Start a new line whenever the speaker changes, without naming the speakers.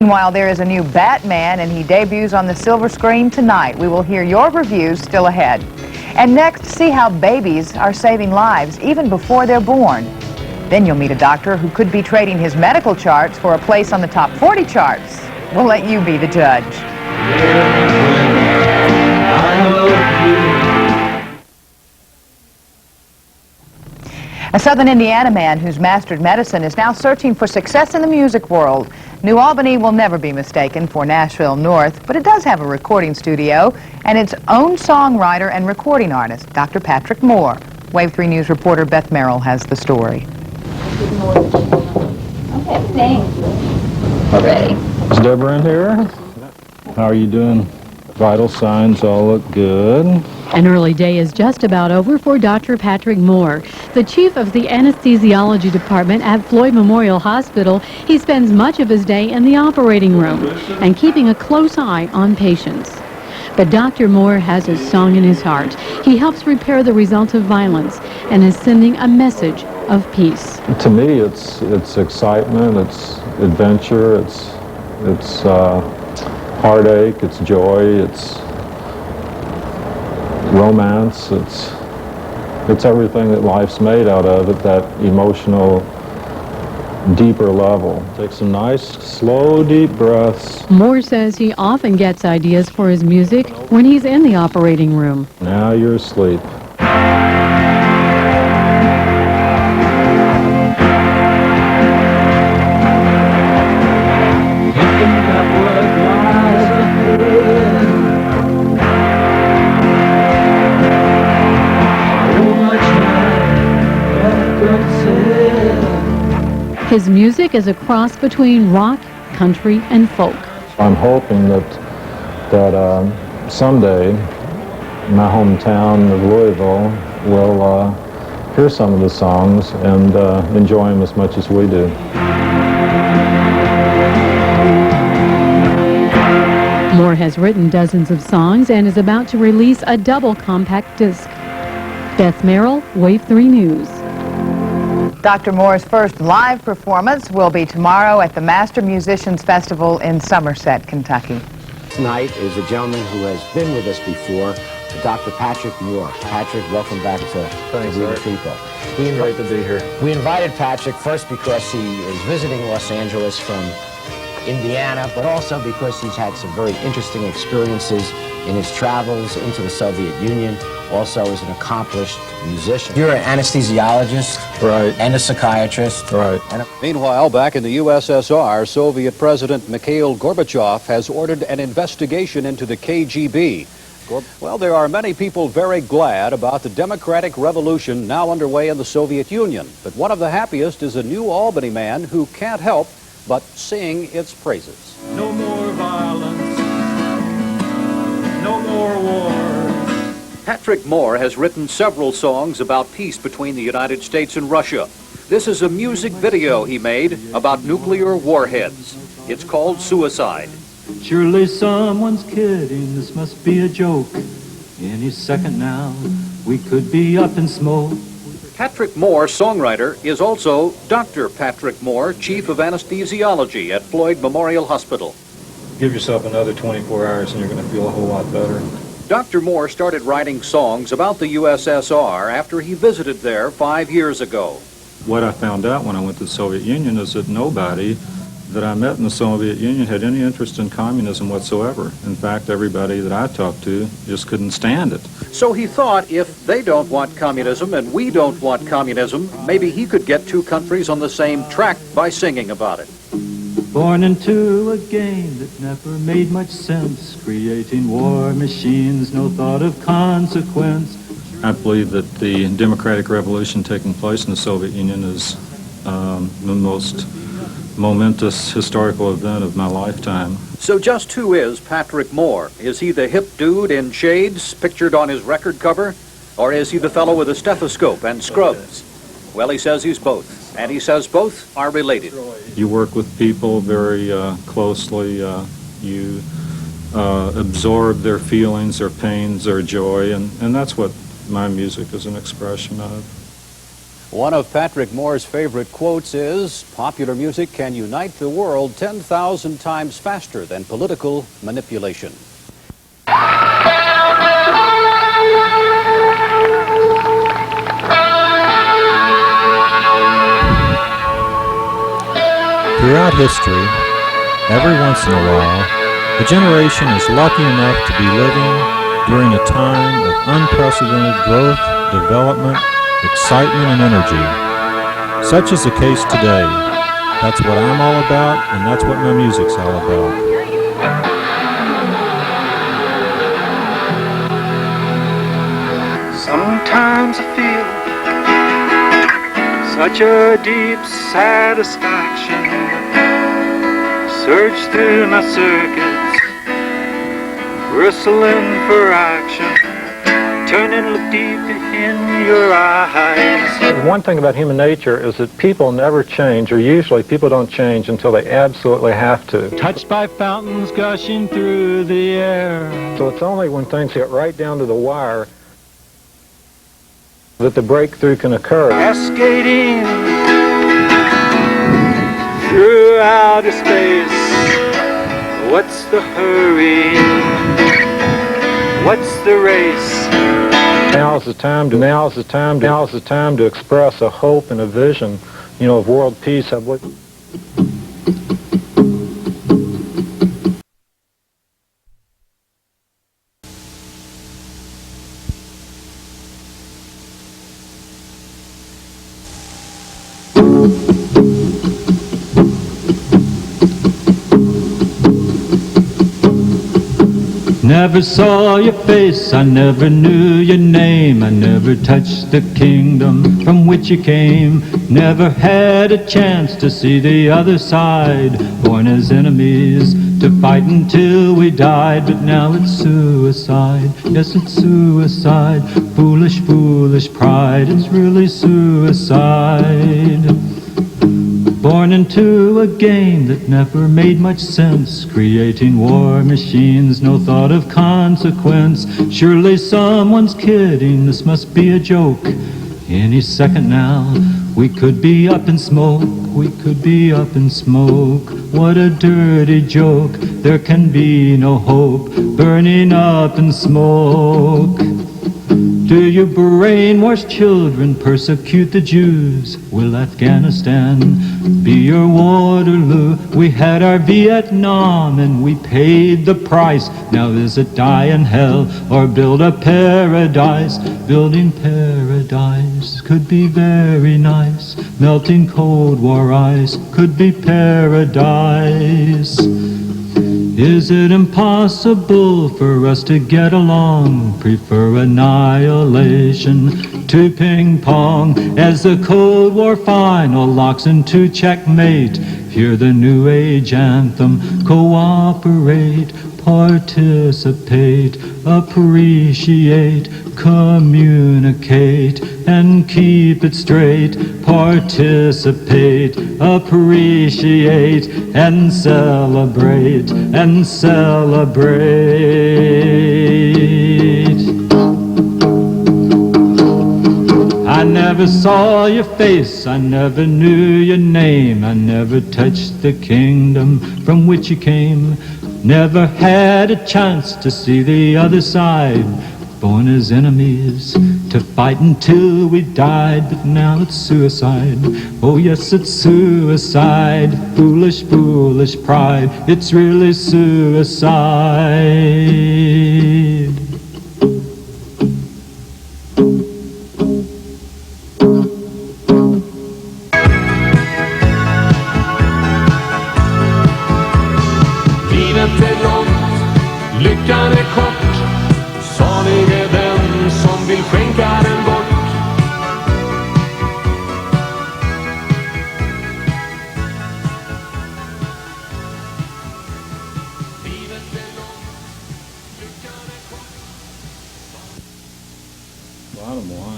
Meanwhile, there is a new Batman, and he debuts on the silver screen tonight. We will hear your reviews still ahead. And next, see how babies are saving lives even before they're born. Then you'll meet a doctor who could be trading his medical charts for a place on the top 40 charts. We'll let you be the judge. A Southern Indiana man who's mastered medicine is now searching for success in the music world. New Albany will never be mistaken for Nashville North, but it does have a recording studio and its own songwriter and recording artist, Dr. Patrick Moore. Wave 3 News reporter Beth Merrill has the story.
Good morning. Okay, thanks. We're ready.
Is Deborah in here? How are you doing? Vital signs all look good.
An early day is just about over for Dr. Patrick Moore, the chief of the anesthesiology department at Floyd Memorial Hospital. He spends much of his day in the operating room and keeping a close eye on patients. But Dr. Moore has a song in his heart. He helps repair the results of violence and is sending a message of peace.
To me, it's excitement, it's adventure, it's heartache, it's joy, it's romance, it's everything that life's made out of at that emotional, deeper level. Take some nice, slow, deep breaths.
Moore says he often gets ideas for his music when he's in the operating room.
Now you're asleep.
His music is a cross between rock, country, and folk.
I'm hoping that someday my hometown of Louisville will hear some of the songs and enjoy them as much as we do.
Moore has written dozens of songs and is about to release a double compact disc. Beth Merrill, Wave 3 News.
Dr. Moore's first live performance will be tomorrow at the Master Musicians Festival in Somerset, Kentucky.
Tonight is a gentleman who has been with us before, Dr. Patrick Moore. Patrick, welcome back to We the People.
Great to be here.
We invited Patrick first because he is visiting Los Angeles from Indiana, but also because he's had some very interesting experiences in his travels into the Soviet Union, also as an accomplished musician. You're an anesthesiologist,
right,
and a psychiatrist.
Right.
Meanwhile, back in the USSR, Soviet President Mikhail Gorbachev has ordered an investigation into the KGB. Well, there are many people very glad about the democratic revolution now underway in the Soviet Union. But one of the happiest is a New Albany man who can't help but sing its praises.
No more violence, no more wars.
Patrick Moore has written several songs about peace between the United States and Russia. This is a music video he made about nuclear warheads. It's called Suicide.
Surely someone's kidding, this must be a joke. Any second now, we could be up in smoke.
Patrick Moore, songwriter, is also Dr. Patrick Moore, Chief of Anesthesiology at Floyd Memorial Hospital.
Give yourself another 24 hours and you're going to feel a whole lot better.
Dr. Moore started writing songs about the USSR after he visited there 5 years ago.
What I found out when I went to the Soviet Union is that nobody that I met in the Soviet Union had any interest in communism whatsoever. In fact, everybody that I talked to just couldn't stand it.
So he thought if they don't want communism and we don't want communism, maybe he could get two countries on the same track by singing about it.
Born into a game that never made much sense, creating war machines, no thought of consequence.
I believe that the democratic revolution taking place in the Soviet Union is the most momentous historical event of my lifetime.
So just who is Patrick Moore? Is he the hip dude in shades pictured on his record cover? Or is he the fellow with a stethoscope and scrubs? Well, he says he's both, and he says both are related.
You work with people very closely. You absorb their feelings, their pains, their joy, and that's what my music is an expression of.
One of Patrick Moore's favorite quotes is, "Popular music can unite the world 10,000 times faster than political manipulation."
Throughout history, every once in a while, a generation is lucky enough to be living during a time of unprecedented growth, development, excitement, and energy. Such is the case today. That's what I'm all about, and that's what my music's all about.
Sometimes I feel such a deep satisfaction surge through my circuits, bristling for action, turn and look deep in your eyes.
One thing about human nature is that people never change, or usually people don't change until they absolutely have to.
Touched by fountains gushing through the air.
So it's only when things get right down to the wire that the breakthrough can occur.
Cascading through outer space. What's the hurry? What's the race?
Now's the time to express a hope and a vision, of world peace.
Never saw your face, I never knew your name, I never touched the kingdom from which you came, never had a chance to see the other side, born as enemies to fight until we died, but now it's suicide, yes it's suicide, foolish, foolish pride, it's really suicide. Born into a game that never made much sense, creating war machines, no thought of consequence. Surely someone's kidding, this must be a joke. Any second now, we could be up in smoke, we could be up in smoke. What a dirty joke, there can be no hope, burning up in smoke. Do you brainwash children, persecute the Jews? Will Afghanistan be your Waterloo? We had our Vietnam and we paid the price. Now is it die in hell or build a paradise? Building paradise could be very nice. Melting Cold War ice could be paradise. Is it impossible for us to get along? Prefer annihilation to ping pong as the Cold War final locks into checkmate. Hear the New Age anthem, cooperate, participate, appreciate, communicate, and keep it straight. Participate, appreciate, and celebrate, and celebrate. I never saw your face, I never knew your name, I never touched the kingdom from which you came, never had a chance to see the other side, born as enemies to fight until we died, but now it's suicide. Oh yes, it's suicide. Foolish, foolish pride. It's really suicide.
Livet är långt, lyckan är kort. Salig är den som vill skänka den bort. Livet är långt, lyckan är kort.
Bottom line